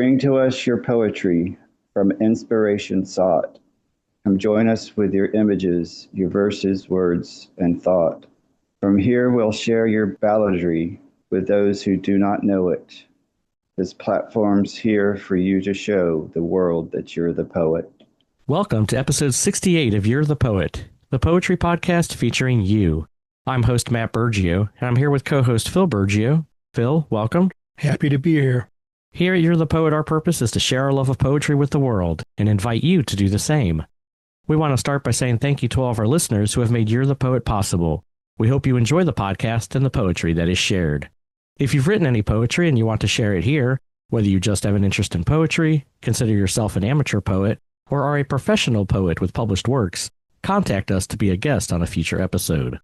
Bring to us your poetry from inspiration sought. Come join us with your images, your verses, words, and thought. From here we'll share your balladry with those who do not know it. This platform's here for you to show the world that you're the poet. Welcome to episode 68 of You're the Poet, the poetry podcast featuring you. I'm host Matt Burgio, and I'm here with co-host Phil Burgio. Phil, welcome. Happy to be here. Here at You're the Poet, our purpose is to share our love of poetry with the world and invite you to do the same. We want to start by saying thank you to all of our listeners who have made You're the Poet possible. We hope you enjoy the podcast and the poetry that is shared. If you've written any poetry and you want to share it here, whether you just have an interest in poetry, consider yourself an amateur poet, or are a professional poet with published works, contact us to be a guest on a future episode.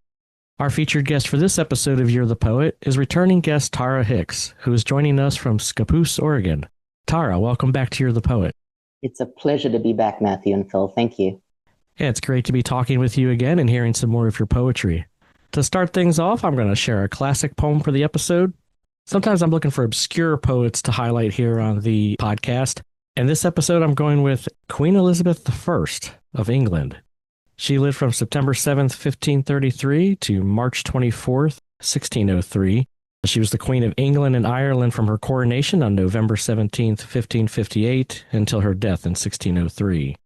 Our featured guest for this episode of You're the Poet is returning guest Tara Hicks, who is joining us from Scappoose, Oregon. Tara, welcome back to You're the Poet. It's a pleasure to be back, Matthew and Phil. Thank you. Yeah, it's great to be talking with you again and hearing some more of your poetry. To start things off, I'm going to share a classic poem for the episode. Sometimes I'm looking for obscure poets to highlight here on the podcast. And this episode, I'm going with Queen Elizabeth I of England. She lived from September 7th, 1533 to March 24th, 1603. She was the Queen of England and Ireland from her coronation on November 17th, 1558 until her death in 1603.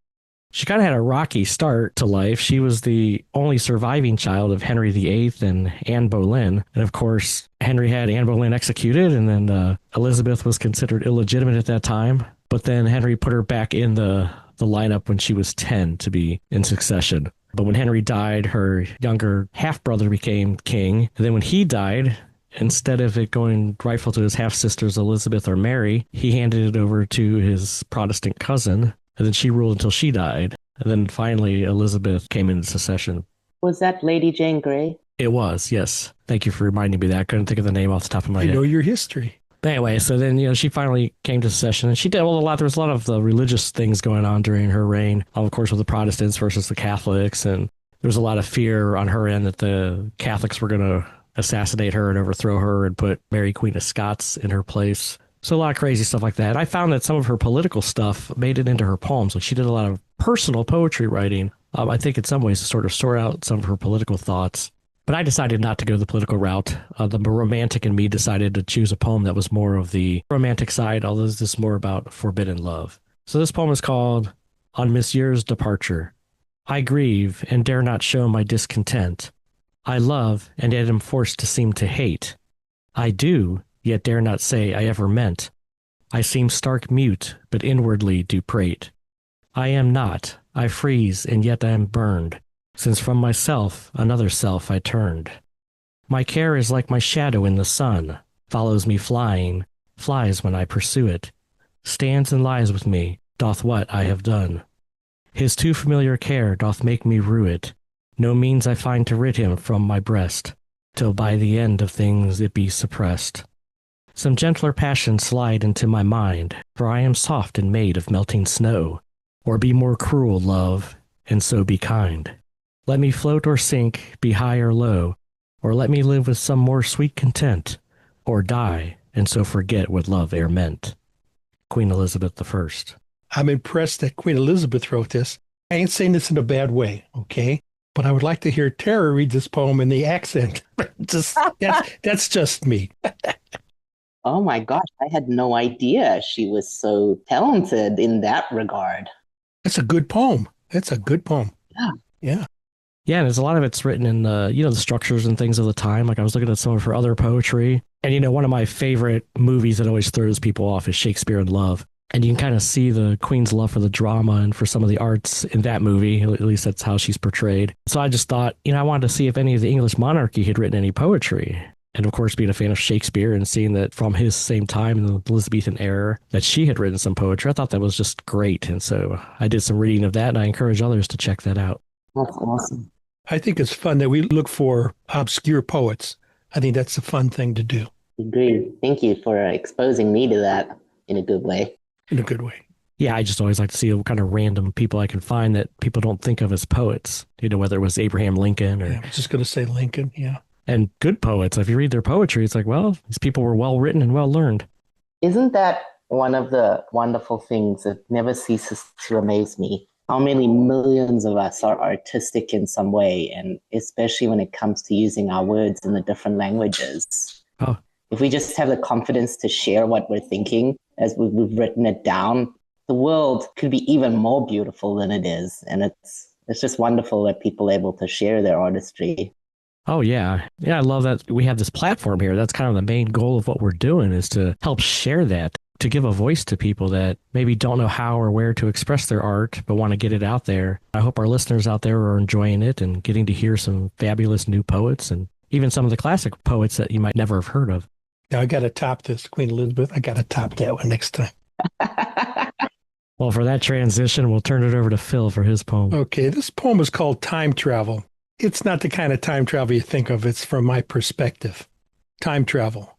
She kind of had a rocky start to life. She was the only surviving child of Henry VIII and Anne Boleyn. And of course, Henry had Anne Boleyn executed, and then Elizabeth was considered illegitimate at that time. But then Henry put her back in the lineup when she was 10 to be in succession. But when Henry died, her younger half-brother became king. And then when he died, instead of it going rightful to his half-sisters Elizabeth or Mary, he handed it over to his Protestant cousin. And then she ruled until she died. And then finally, Elizabeth came into succession. Was that Lady Jane Grey? It was, yes. Thank you for reminding me that. I couldn't think of the name off the top of my head. I know your history. But anyway, so then, she finally came to succession. And she did there was a lot of the religious things going on during her reign. Of course, with the Protestants versus the Catholics. And there was a lot of fear on her end that the Catholics were going to assassinate her and overthrow her and put Mary Queen of Scots in her place. So a lot of crazy stuff like that. I found that some of her political stuff made it into her poems. Like she did a lot of personal poetry writing. I think in some ways to sort of sort out some of her political thoughts. But I decided not to go the political route. The romantic in me decided to choose a poem that was more of the romantic side, although this is more about forbidden love. So this poem is called On Monsieur's Departure. I grieve and dare not show my discontent. I love and yet am forced to seem to hate. I do, yet dare not say I ever meant. I seem stark mute, but inwardly do prate. I am not, I freeze, and yet I am burned, since from myself another self I turned. My care is like my shadow in the sun, follows me flying, flies when I pursue it, stands and lies with me, doth what I have done. His too familiar care doth make me rue it, no means I find to rid him from my breast, till by the end of things it be suppressed. Some gentler passion slide into my mind, for I am soft and made of melting snow. Or be more cruel, love, and so be kind. Let me float or sink, be high or low, or let me live with some more sweet content, or die, and so forget what love e'er meant. Queen Elizabeth I. I'm impressed that Queen Elizabeth wrote this. I ain't saying this in a bad way, okay? But I would like to hear Tara read this poem in the accent. That's just me. Oh my gosh, I had no idea she was so talented in that regard. That's a good poem. That's a good poem. Yeah. Yeah. Yeah, and there's a lot of it's written in the structures and things of the time. Like I was looking at some of her other poetry. And, one of my favorite movies that always throws people off is Shakespeare in Love. And you can kind of see the Queen's love for the drama and for some of the arts in that movie. At least that's how she's portrayed. So I just thought, I wanted to see if any of the English monarchy had written any poetry. And of course, being a fan of Shakespeare and seeing that from his same time in the Elizabethan era, that she had written some poetry, I thought that was just great. And so I did some reading of that, and I encourage others to check that out. That's awesome. I think it's fun that we look for obscure poets. I think that's a fun thing to do. Agreed. Thank you for exposing me to that in a good way. In a good way. Yeah, I just always like to see what kind of random people I can find that people don't think of as poets. Whether it was Abraham Lincoln or... Yeah, I was just going to say Lincoln, yeah. And good poets, if you read their poetry, it's like, well, these people were well written and well learned. Isn't that One of the wonderful things that never ceases to amaze me, how many millions of us are artistic in some way, and especially when it comes to using our words in the different languages. Oh, If we just have the confidence to share what we're thinking as we've written it down, the world could be even more beautiful than it is. And it's just wonderful that people are able to share their artistry. oh yeah. Yeah, I love that we have this platform here. That's kind of the main goal of what we're doing is to help share that, to give a voice to people that maybe don't know how or where to express their art, but want to get it out there. I hope our listeners out there are enjoying it and getting to hear some fabulous new poets and even some of the classic poets that you might never have heard of. Now I got to top this, Queen Elizabeth. I got to top that one next time. Well, for that transition, we'll turn it over to Phil for his poem. Okay, this poem is called Time Travel. It's not the kind of time travel you think of. It's from my perspective. Time travel.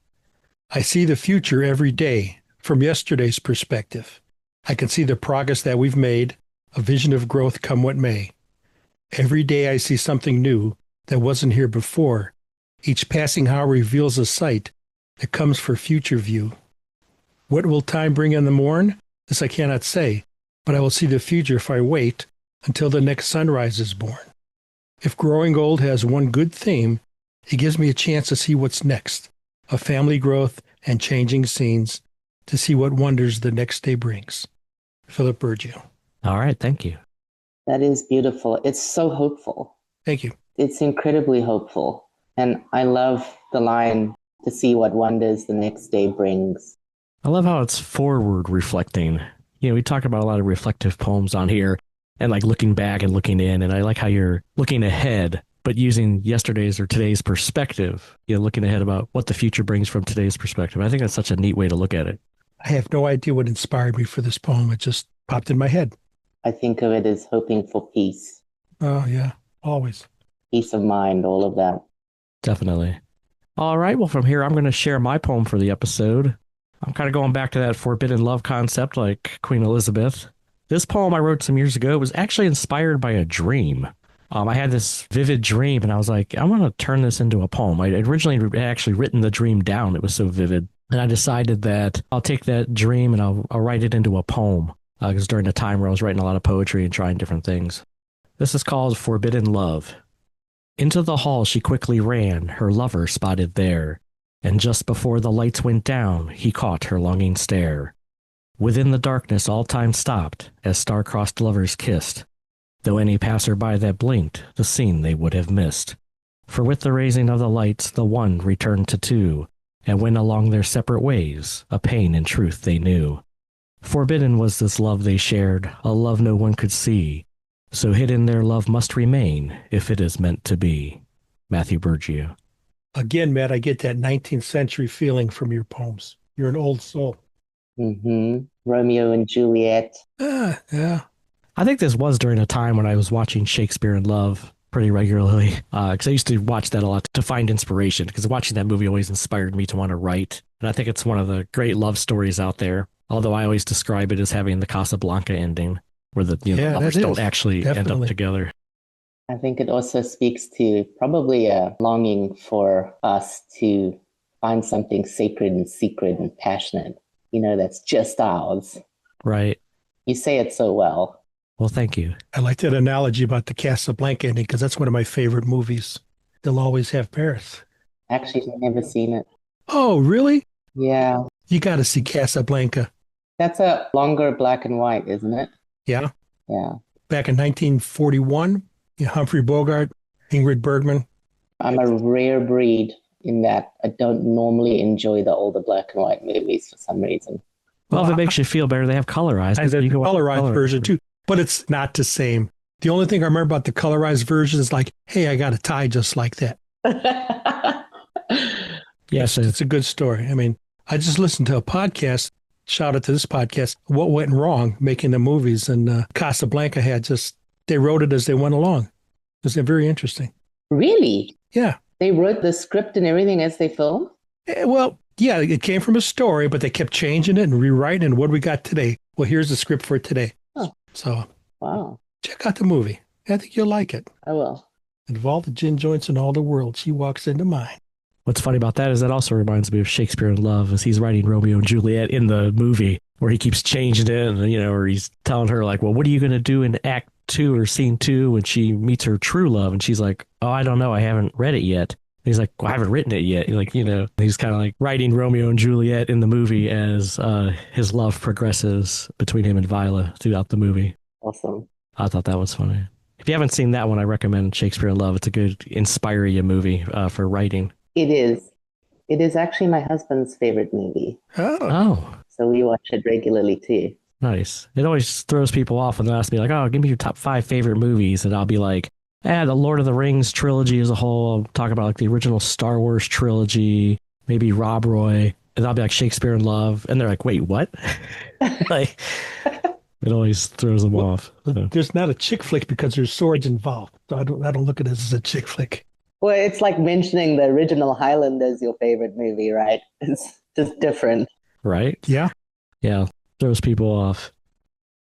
I see the future every day from yesterday's perspective. I can see the progress that we've made, a vision of growth come what may. Every day I see something new that wasn't here before. Each passing hour reveals a sight that comes for future view. What will time bring in the morn? This I cannot say, but I will see the future if I wait until the next sunrise is born. If growing old has one good theme, it gives me a chance to see what's next, a family growth and changing scenes, to see what wonders the next day brings. Philip Burgio. All right, thank you. That is beautiful. It's so hopeful. Thank you. It's incredibly hopeful. And I love the line, to see what wonders the next day brings. I love how it's forward reflecting. You know, we talk about a lot of reflective poems on here and like looking back and looking in. And I like how you're looking ahead, but using yesterday's or today's perspective, you know, looking ahead about what the future brings from today's perspective. I think that's such a neat way to look at it. I have no idea what inspired me for this poem. It just popped in my head. I think of it as hoping for peace, Oh, yeah, always. peace of mind, all of that. Definitely. All right. Well, from here, I'm going to share my poem for the episode. I'm kind of going back to that forbidden love concept like Queen Elizabeth. This poem I wrote some years ago was actually inspired by a dream. I had this vivid dream and I was like, I want to turn this into a poem. I originally had actually written the dream down. It was so vivid. And I decided that I'll take that dream and I'll write it into a poem. Because during the time where I was writing a lot of poetry and trying different things. This is called Forbidden Love. Into the hall she quickly ran, her lover spotted there. And just before the lights went down, he caught her longing stare. Within the darkness all time stopped, as star-crossed lovers kissed. Though any passer-by that blinked, the scene they would have missed. For with the raising of the lights, the one returned to two, and went along their separate ways, a pain in truth they knew. Forbidden was this love they shared, a love no one could see. So hidden their love must remain, if it is meant to be. Matthew Burgio. Again, Matt, I get that 19th century feeling from your poems. You're an old soul. Mm-hmm. Romeo and Juliet. Yeah. I think this was during a time when I was watching Shakespeare in Love pretty regularly, because I used to watch that a lot to find inspiration, because watching that movie always inspired me to want to write. And I think it's one of the great love stories out there, although I always describe it as having the Casablanca ending, where the lovers don't actually end up together. I think it also speaks to probably a longing for us to find something sacred and secret and passionate, that's just ours. Right. You say it so well. Well, thank you. I like that analogy about the Casablanca ending because that's one of my favorite movies. They'll always have Paris. Actually, I've never seen it. Oh, really? Yeah. You got to see Casablanca. That's a longer black and white, isn't it? Yeah. Yeah. Back in 1941, Humphrey Bogart, Ingrid Bergman. I'm a rare breed in that I don't normally enjoy the older black and white movies for some reason. Well, if it makes you feel better, they have colorized. There's a colorized version too, but it's not the same. The only thing I remember about the colorized version is like, hey, I got a tie just like that. Yes, it's a good story. I mean, I just listened to a podcast, shout out to this podcast, What Went Wrong Making the Movies, and Casablanca they wrote it as they went along. It was very interesting. Really? Yeah. They wrote the script and everything as they filmed? Well, yeah, it came from a story, but they kept changing it and rewriting it. And what do we got today? Well, here's the script for today. Oh. So, wow. Check out the movie. I think you'll like it. I will. And of all the gin joints in all the world, she walks into mine. What's funny about that is that also reminds me of Shakespeare in Love as he's writing Romeo and Juliet in the movie where he keeps changing it and, or he's telling her like, well, what are you going to do in act 2 or scene 2 when she meets her true love? And she's like, oh, I don't know. I haven't read it yet. And he's like, well, I haven't written it yet. He's kind of like writing Romeo and Juliet in the movie as his love progresses between him and Viola throughout the movie. Awesome. I thought that was funny. If you haven't seen that one, I recommend Shakespeare in Love. It's a good inspire you movie for writing. It is. It is actually my husband's favorite movie. Oh. So we watch it regularly too. Nice. It always throws people off when they ask me like, oh, give me your top 5 favorite movies. And I'll be like, the Lord of the Rings trilogy as a whole. I'll talk about like the original Star Wars trilogy, maybe Rob Roy. And I'll be like Shakespeare in Love. And they're like, wait, what? Like, it always throws them off. So. There's not a chick flick because there's swords involved. So I don't look at it as a chick flick. Well, it's like mentioning the original Highlander as your favorite movie, right? It's just different. Right? Yeah. Yeah. Throws people off.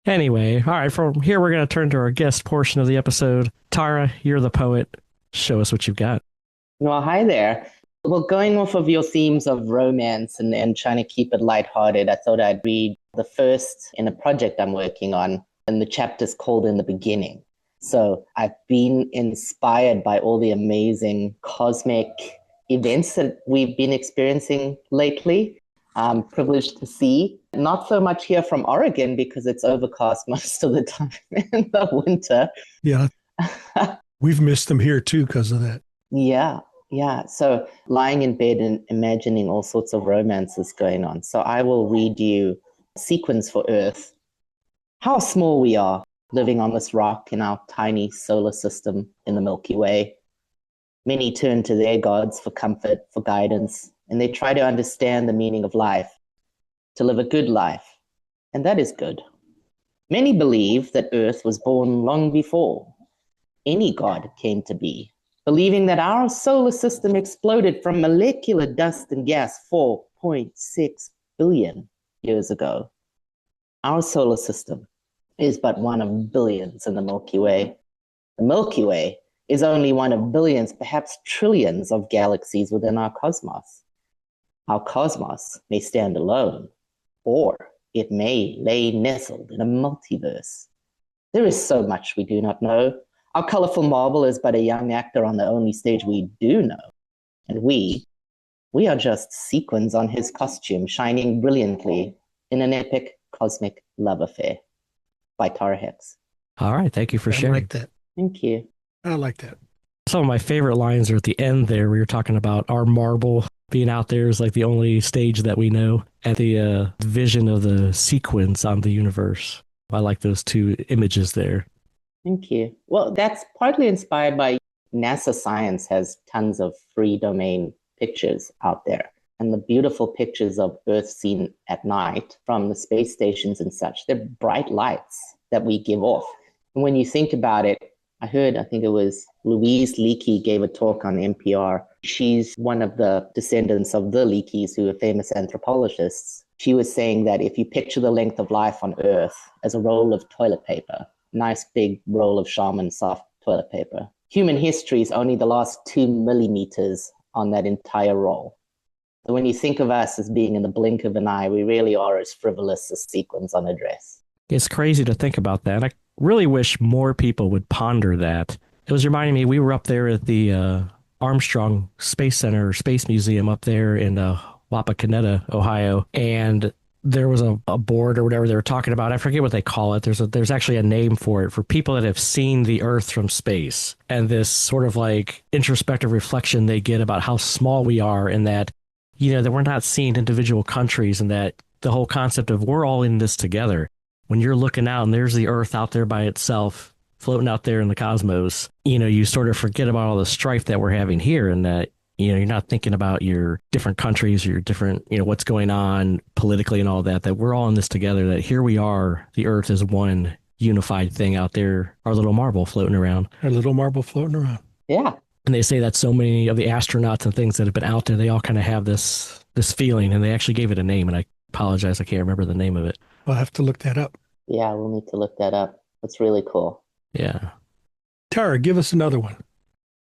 Anyway, all right, from here we're going to turn to our guest portion of the episode. Tara, you're the poet. Show us what you've got. Well, hi there. Well, going off of your themes of romance and trying to keep it lighthearted, I thought I'd read the first in a project I'm working on, and the chapter's called In the Beginning. So I've been inspired by all the amazing cosmic events that we've been experiencing lately. I'm privileged to see, not so much here from Oregon because it's overcast most of the time in the winter. Yeah. We've missed them here too because of that. Yeah. So lying in bed and imagining all sorts of romances going on. So I will read you Sequins for Earth. How small we are, living on this rock in our tiny solar system in the Milky Way. Many turn to their gods for comfort, for guidance, and they try to understand the meaning of life, to live a good life, and that is good. Many believe that Earth was born long before any god came to be, believing that our solar system exploded from molecular dust and gas 4.6 billion years ago. Our solar system is but one of billions in the Milky Way. The Milky Way is only one of billions, perhaps trillions of galaxies within our cosmos. Our cosmos may stand alone, or it may lay nestled in a multiverse. There is so much we do not know. Our colorful marble is but a young actor on the only stage we do know. And we are just sequins on his costume, shining brilliantly in an epic cosmic love affair. By Tara Hicks. All right. Thank you for sharing. I like that. Thank you. I like that. Some of my favorite lines are at the end there. We were talking about our marble being out there is like the only stage that we know, and the vision of the sequins on the universe. I like those two images there. Thank you. Well, that's partly inspired by NASA Science has tons of free domain pictures out there. And the beautiful pictures of Earth seen at night from the space stations and such, they're bright lights that we give off. And when you think about it, I think it was Louise Leakey gave a talk on NPR. She's one of the descendants of the Leakeys, who are famous anthropologists. She was saying that if you picture the length of life on Earth as a roll of toilet paper, nice big roll of Charmin soft toilet paper, human history is only the last 2 millimeters on that entire roll. So when you think of us as being in the blink of an eye, we really are as frivolous as sequins on a dress. It's crazy to think about that. I really wish more people would ponder that. It was reminding me, we were up there at the Armstrong Space Center, Space Museum up there in Wapakoneta, Ohio, and there was a board or whatever they were talking about. I forget what they call it. There's actually a name for it, for people that have seen the Earth from space, and this sort of like introspective reflection they get about how small we are, and that that we're not seeing individual countries, and that the whole concept of we're all in this together. When you're looking out and there's the Earth out there by itself, floating out there in the cosmos, you sort of forget about all the strife that we're having here, and that, you're not thinking about your different countries or your different, what's going on politically and all that we're all in this together, that here we are, the Earth is one unified thing out there, our little marble floating around. Our little marble floating around. Yeah. And they say that so many of the astronauts and things that have been out there, they all kind of have this feeling, and they actually gave it a name, and I apologize, I can't remember the name of it. We'll have to look that up. Yeah, we'll need to look that up. It's really cool. Yeah. Tara, give us another one.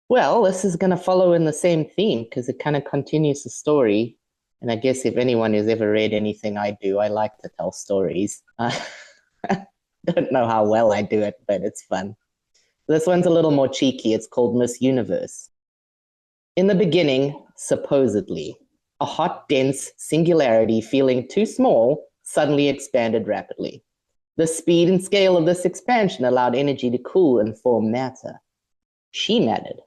Well, this is going to follow in the same theme because it kind of continues the story. And I guess if anyone has ever read anything I do, I like to tell stories. Don't know how well I do it, but it's fun. This one's a little more cheeky. It's called Miss Universe. In the beginning, supposedly, a hot, dense singularity feeling too small suddenly expanded rapidly. The speed and scale of this expansion allowed energy to cool and form matter. She mattered.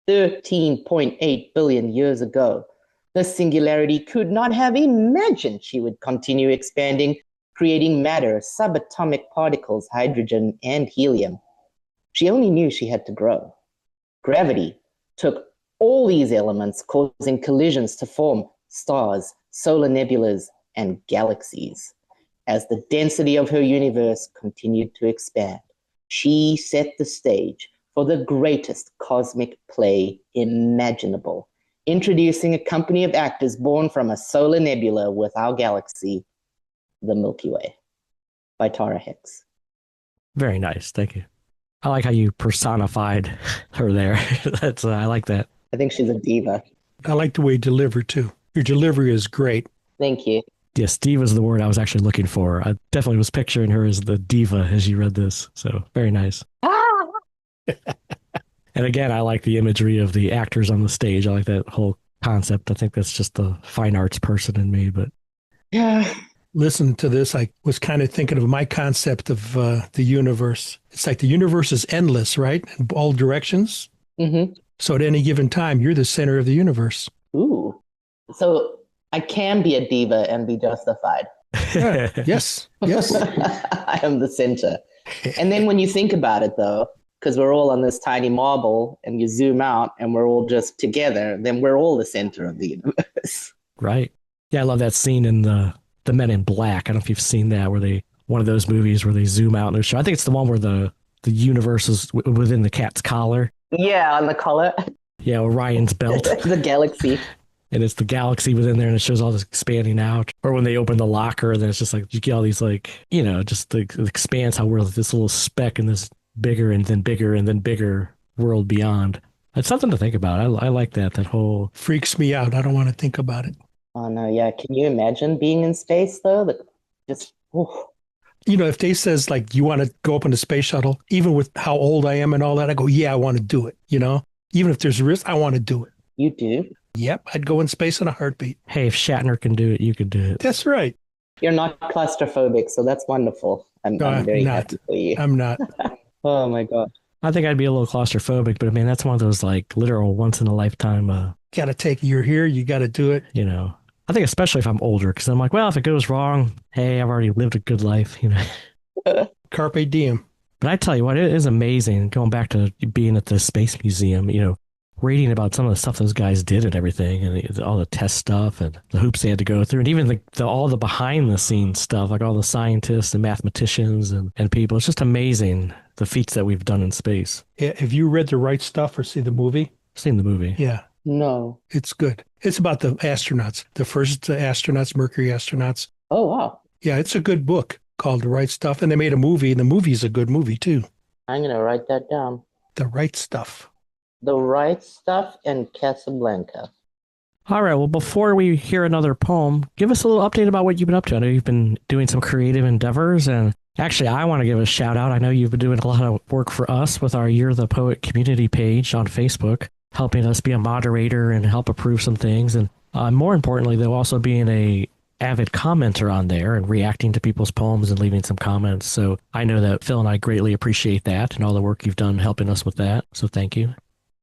13.8 billion years ago, the singularity could not have imagined she would continue expanding, creating matter, subatomic particles, hydrogen, and helium. She only knew she had to grow. Gravity took all these elements, causing collisions to form stars, solar nebulas, and galaxies. As the density of her universe continued to expand, she set the stage for the greatest cosmic play imaginable, introducing a company of actors born from a solar nebula with our galaxy, the Milky Way, by Tara Hicks. Very nice. Thank you. I like how you personified her there. I like that. I think she's a diva. I like the way you deliver, too. Your delivery is great. Thank you. Yes, diva is the word I was actually looking for. I definitely was picturing her as the diva as you read this. So very nice. And again, I like the imagery of the actors on the stage. I like that whole concept. I think that's just the fine arts person in me. But Yeah. Listen to this. I was kind of thinking of my concept of the universe. It's like the universe is endless, right? In all directions. Mm-hmm. So at any given time, you're the center of the universe. Ooh. So I can be a diva and be justified. Yeah. Yes. Yes. I am the center. And then when you think about it, though, because we're all on this tiny marble and you zoom out and we're all just together, then we're all the center of the universe. Right. Yeah, I love that scene in the Men in Black. I don't know if you've seen that, where one of those movies where they zoom out and they're showing. I think it's the one where the universe is within the cat's collar. Yeah, on the collar. Yeah, Orion's belt. The galaxy. And it's the galaxy within there, and it shows all this expanding out. Or when they open the locker, and then it's just like you get all these just the expanse how we're this little speck in this bigger and then bigger world beyond. It's something to think about. I like that whole Freaks me out. I don't want to think about it. Oh, no, yeah. Can you imagine being in space, though? If they says, like, you want to go up in the space shuttle, even with how old I am and all that, I go, yeah, I want to do it. Even if there's a risk, I want to do it. You do? Yep, I'd go in space in a heartbeat. Hey, if Shatner can do it, you can do it. That's right. You're not claustrophobic, so that's wonderful. I'm very happy for you. I'm not. Oh, my God. I think I'd be a little claustrophobic, but I mean, that's one of those like literal once in a lifetime. Got to take, you're here, you got to do it. I think especially if I'm older, because I'm like, well, if it goes wrong, hey, I've already lived a good life, Carpe diem. But I tell you what, it is amazing going back to being at the Space Museum, reading about some of the stuff those guys did and everything, and all the test stuff and the hoops they had to go through, and even all the behind the scenes stuff, like all the scientists and mathematicians and people. It's just amazing the feats that we've done in space. Yeah, have you read The Right Stuff or see the movie? I've seen the movie. Yeah. No. It's good. It's about the astronauts, the first astronauts, Mercury astronauts. Oh, wow. Yeah, it's a good book called The Right Stuff. And they made a movie, and the movie's a good movie, too. I'm going to write that down. The Right Stuff. The Right Stuff and Casablanca. All right. Well, before we hear another poem, give us a little update about what you've been up to. I know you've been doing some creative endeavors, and actually, I want to give a shout out. I know you've been doing a lot of work for us with our You're the Poet community page on Facebook, helping us be a moderator and help approve some things. And more importantly, though, also being a avid commenter on there and reacting to people's poems and leaving some comments. So I know that Phil and I greatly appreciate that and all the work you've done helping us with that. So thank you.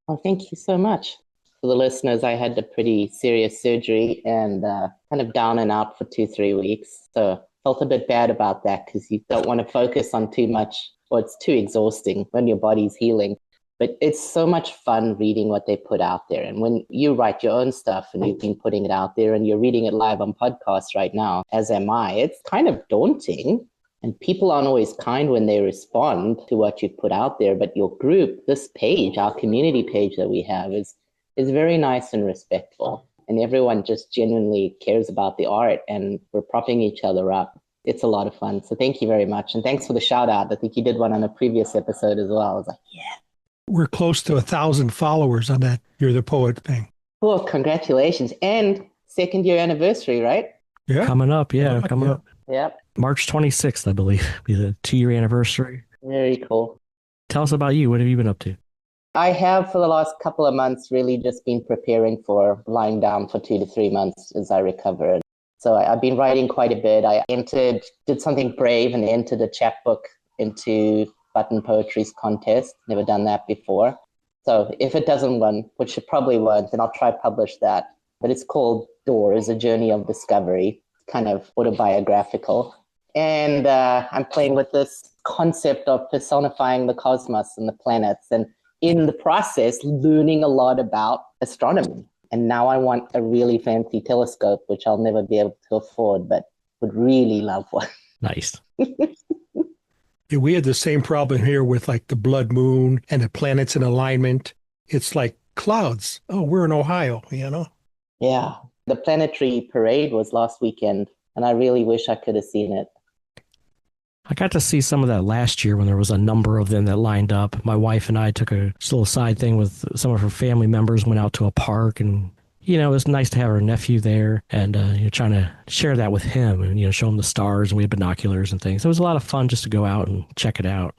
Oh, thank you so much. For the listeners, I had a pretty serious surgery and kind of down and out for 2-3 weeks. So felt a bit bad about that because you don't want to focus on too much, or it's too exhausting when your body's healing. But it's so much fun reading what they put out there. And when you write your own stuff and you've been putting it out there and you're reading it live on podcasts right now, as am I, it's kind of daunting. And people aren't always kind when they respond to what you put out there. But your group, this page, our community page that we have is very nice and respectful. And everyone just genuinely cares about the art and we're propping each other up. It's a lot of fun. So thank you very much. And thanks for the shout out. I think you did one on a previous episode as well. I was like, yeah. We're close to 1,000 followers on that You're the Poet thing. Well, congratulations. And second year anniversary, right? Yeah. Coming up, coming up. Yep. March 26th, I believe, be the 2-year anniversary. Very cool. Tell us about you. What have you been up to? I have for the last couple of months really just been preparing for lying down for 2 to 3 months as I recovered. So I've been writing quite a bit. I did something brave and entered a chapbook into Button Poetry's contest. Never done that before. So if it doesn't win, which it probably won't, then I'll try to publish that. But it's called Doors, A Journey of Discovery, kind of autobiographical. And I'm playing with this concept of personifying the cosmos and the planets, and in the process, learning a lot about astronomy. And now I want a really fancy telescope, which I'll never be able to afford, but would really love one. Nice. Yeah, we had the same problem here with like the blood moon and the planets in alignment. It's like clouds. Oh, we're in Ohio, you know? Yeah. The planetary parade was last weekend, and I really wish I could have seen it. I got to see some of that last year when there was a number of them that lined up. My wife and I took a little side thing with some of her family members, went out to a park, and, you know, it was nice to have her nephew there and, trying to share that with him and, show him the stars, and we had binoculars and things. It was a lot of fun just to go out and check it out.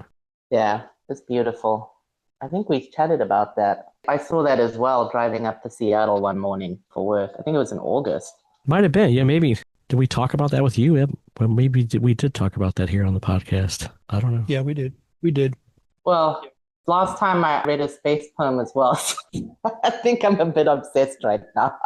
Yeah, it's beautiful. I think we chatted about that. I saw that as well driving up to Seattle one morning for work. I think it was in August. Might have been. Yeah, maybe. Did we talk about that with you? Well, maybe we did talk about that here on the podcast. I don't know. Yeah, we did. We did. Well, last time I read a space poem as well. I think I'm a bit obsessed right now.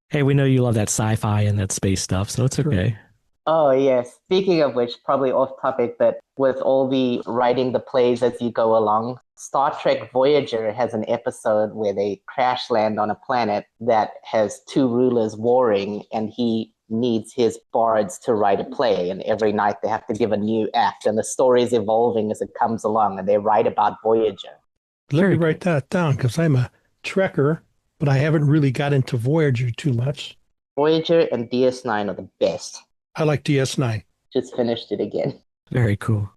Hey, we know you love that sci-fi and that space stuff, so it's okay. Oh, yes. Speaking of which, probably off topic, but with all the writing the plays as you go along, Star Trek Voyager has an episode where they crash land on a planet that has two rulers warring, and he needs his bards to write a play, and every night they have to give a new act, and the story is evolving as it comes along, and they write about Voyager. Let me write that down because I'm a Trekker, but I haven't really got into Voyager too much. Voyager and DS9 are the best. I like DS9. Just finished it again. Very cool.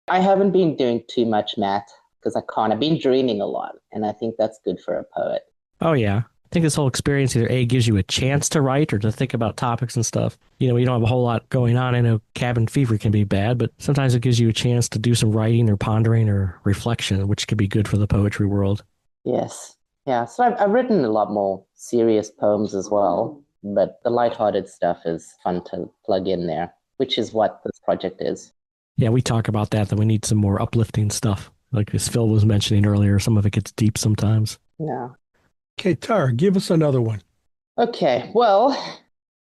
I haven't been doing too much, Matt, because I can't. I've been dreaming a lot, and I think that's good for a poet. Oh, yeah. I think this whole experience either A, gives you a chance to write or to think about topics and stuff. You don't have a whole lot going on. I know cabin fever can be bad, but sometimes it gives you a chance to do some writing or pondering or reflection, which could be good for the poetry world. Yes. Yeah, so I've written a lot more serious poems as well, but the lighthearted stuff is fun to plug in there, which is what this project is. Yeah, we talk about that we need some more uplifting stuff. Like as Phil was mentioning earlier, some of it gets deep sometimes. Yeah. Okay, Tara, give us another one. Okay, well,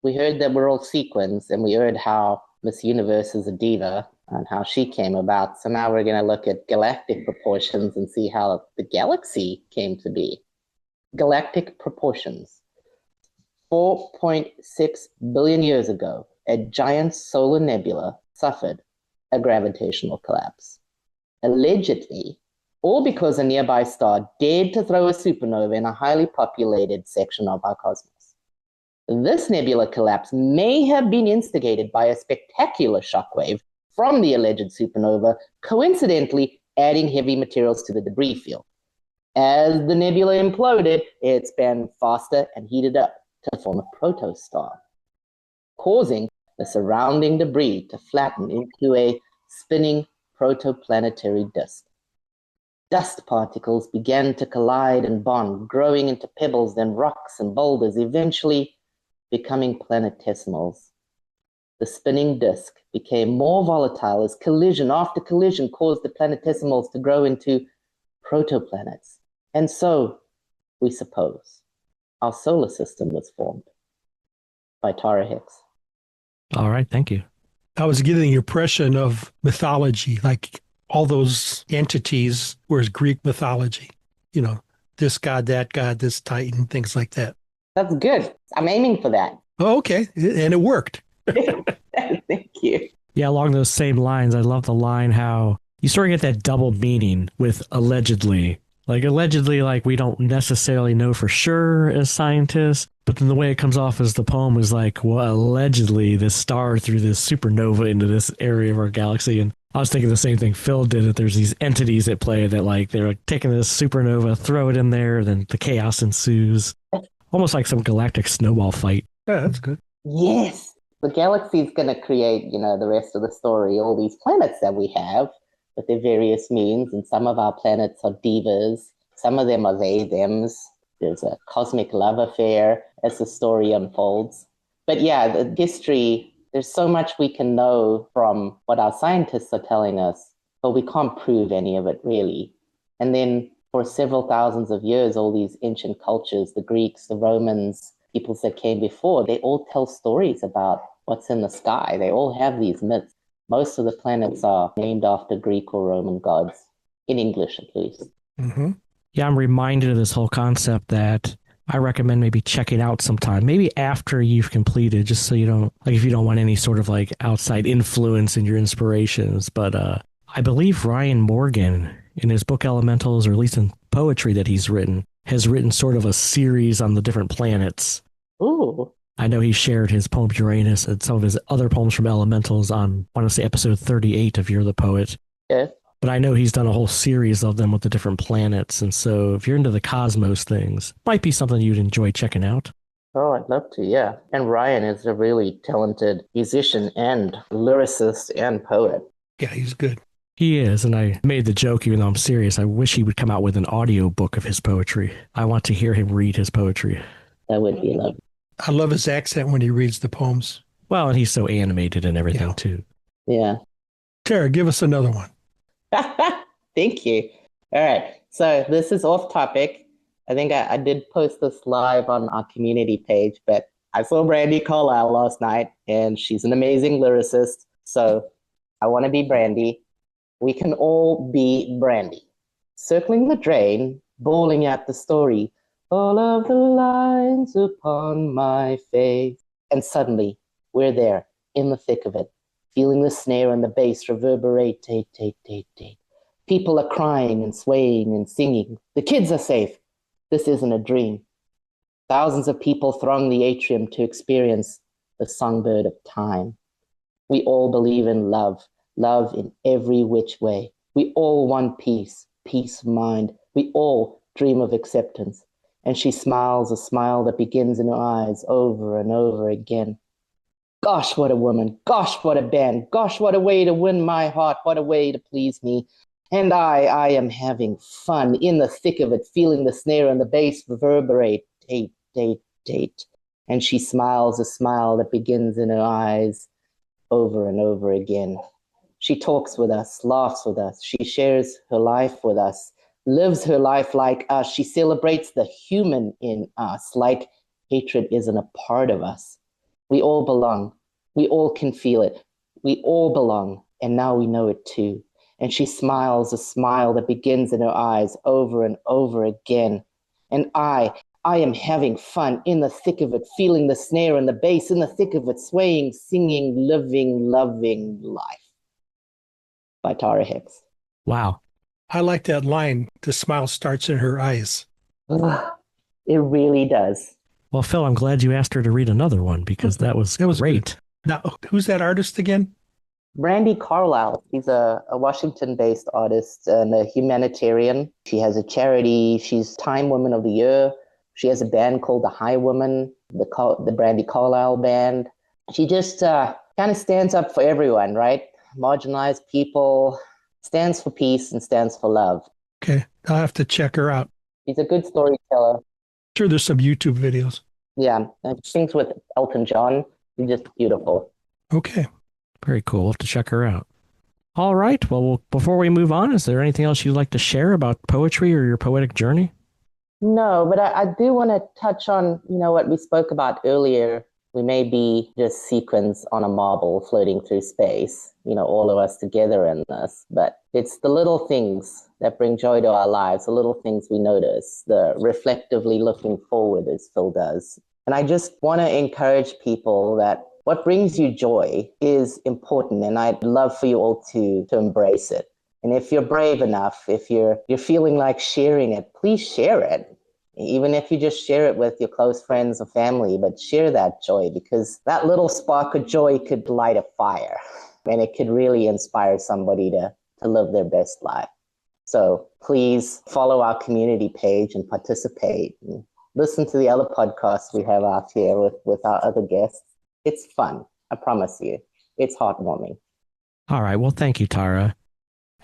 we heard that we're all sequins, and we heard how Miss Universe is a diva and how she came about. So now we're going to look at galactic proportions and see how the galaxy came to be. Galactic proportions. 4.6 billion years ago, a giant solar nebula suffered a gravitational collapse. Allegedly, all because a nearby star dared to throw a supernova in a highly populated section of our cosmos. This nebula collapse may have been instigated by a spectacular shockwave from the alleged supernova, coincidentally adding heavy materials to the debris field. As the nebula imploded, it expanded faster and heated up to form a protostar, causing the surrounding debris to flatten into a spinning protoplanetary disk. Dust particles began to collide and bond, growing into pebbles, then rocks and boulders, eventually becoming planetesimals. The spinning disk became more volatile as collision after collision caused the planetesimals to grow into protoplanets. And so, we suppose, our solar system was formed. By Tara Hicks. All right, thank you. I was getting the impression of mythology, like all those entities were Greek mythology. This god, that god, this titan, things like that. That's good. I'm aiming for that. Oh, okay. And it worked. Thank you. Yeah, along those same lines, I love the line how you sort of get that double meaning with allegedly. Allegedly, we don't necessarily know for sure as scientists, but then the way it comes off as the poem is allegedly this star threw this supernova into this area of our galaxy. And I was thinking the same thing Phil did. That there's these entities at play that like they're like, taking this supernova, throw it in there, then the chaos ensues. Almost like some galactic snowball fight. Yeah, that's good. Yes. The galaxy is going to create, the rest of the story, all these planets that we have with their various means. And some of our planets are divas. Some of them are they, thems. There's a cosmic love affair as the story unfolds. But yeah, the history, there's so much we can know from what our scientists are telling us, but we can't prove any of it really. And then for several thousands of years, all these ancient cultures, the Greeks, the Romans, peoples that came before, they all tell stories about what's in the sky. They all have these myths. Most of the planets are named after Greek or Roman gods, in English at least. Mm-hmm. Yeah, I'm reminded of this whole concept that I recommend maybe checking out sometime, maybe after you've completed, just so you don't, like if you don't want any sort of like outside influence in your inspirations. But I believe Ryan Morgan, in his book Elementals, or at least in poetry that he's written, has written sort of a series on the different planets. Ooh. I know he shared his poem Uranus and some of his other poems from Elementals on, I want to say, episode 38 of You're the Poet. Yeah. But I know he's done a whole series of them with the different planets. And so if you're into the cosmos things, might be something you'd enjoy checking out. Oh, I'd love to, yeah. And Ryan is a really talented musician and lyricist and poet. Yeah, he's good. He is, and I made the joke, even though I'm serious, I wish he would come out with an audio book of his poetry. I want to hear him read his poetry. That would be lovely. I love his accent when he reads the poems. Well, and he's so animated and everything, too. Yeah. Tara, give us another one. Thank you. All right. So this is off topic. I think I did post this live on our community page, but I saw Brandi Carlile last night, and she's an amazing lyricist. So I want to be Brandi. We can all be Brandi. Circling the drain, bawling at the story, all of the lines upon my face. And suddenly, we're there, in the thick of it, feeling the snare and the bass reverberate, tate, tate, tate, tate. People are crying and swaying and singing. The kids are safe. This isn't a dream. Thousands of people throng the atrium to experience the songbird of time. We all believe in love, love in every which way. We all want peace, peace of mind. We all dream of acceptance. And she smiles a smile that begins in her eyes over and over again. Gosh, what a woman. Gosh, what a band. Gosh, what a way to win my heart. What a way to please me. And I am having fun in the thick of it, feeling the snare and the bass reverberate. Tate, tate, tate. And she smiles a smile that begins in her eyes over and over again. She talks with us, laughs with us. She shares her life with us, lives her life like us. She celebrates the human in us, like hatred isn't a part of us. We all belong. We all can feel it. We all belong. And now we know it too. And she smiles a smile that begins in her eyes over and over again. And I am having fun in the thick of it, feeling the snare and the bass in the thick of it, swaying, singing, living, loving life. By Tara Hicks. Wow. I like that line, the smile starts in her eyes. It really does. Well, Phil, I'm glad you asked her to read another one because that was great. Good. Now, who's that artist again? Brandi Carlile. She's a Washington-based artist and a humanitarian. She has a charity. She's Time Woman of the Year. She has a band called The High Woman, the Brandi Carlile Band. She just kind of stands up for everyone, right? Marginalized people, stands for peace and stands for love. Okay, I'll have to check her out. She's a good storyteller. Sure, there's some YouTube videos. Yeah, and she sings with Elton John. She's just beautiful. Okay. Very cool. We'll have to check her out. All right. Well, before we move on, is there anything else you'd like to share about poetry or your poetic journey? No, but I do want to touch on, what we spoke about earlier. We may be just sequins on a marble floating through space, all of us together in this, but it's the little things that bring joy to our lives, the little things we notice, the reflectively looking forward as Phil does. And I just want to encourage people that what brings you joy is important, and I'd love for you all to embrace it. And if you're brave enough, if you're feeling like sharing it, please share it. Even if you just share it with your close friends or family, but share that joy, because that little spark of joy could light a fire. and it could really inspire somebody to live their best life. So please follow our community page and participate. And listen to the other podcasts we have out here with our other guests. It's fun. I promise you. It's heartwarming. All right. Well, thank you, Tara.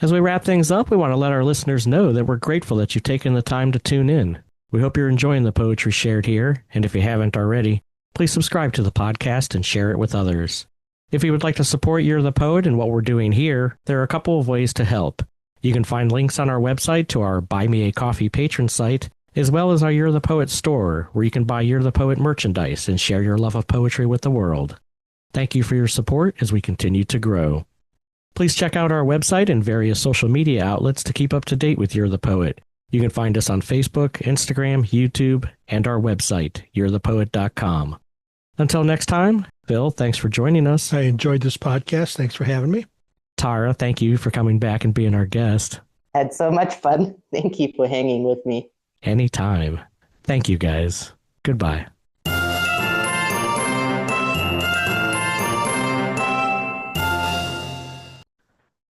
As we wrap things up, we want to let our listeners know that we're grateful that you've taken the time to tune in. We hope you're enjoying the poetry shared here, and if you haven't already, please subscribe to the podcast and share it with others. If you would like to support You're the Poet and what we're doing here, there are a couple of ways to help. You can find links on our website to our Buy Me a Coffee patron site, as well as our You're the Poet store, where you can buy You're the Poet merchandise and share your love of poetry with the world. Thank you for your support as we continue to grow. Please check out our website and various social media outlets to keep up to date with You're the Poet. You can find us on Facebook, Instagram, YouTube, and our website, you'rethepoet.com. Until next time, Phil, thanks for joining us. I enjoyed this podcast. Thanks for having me. Tara, thank you for coming back and being our guest. Had so much fun. Thank you for hanging with me. Anytime. Thank you, guys. Goodbye.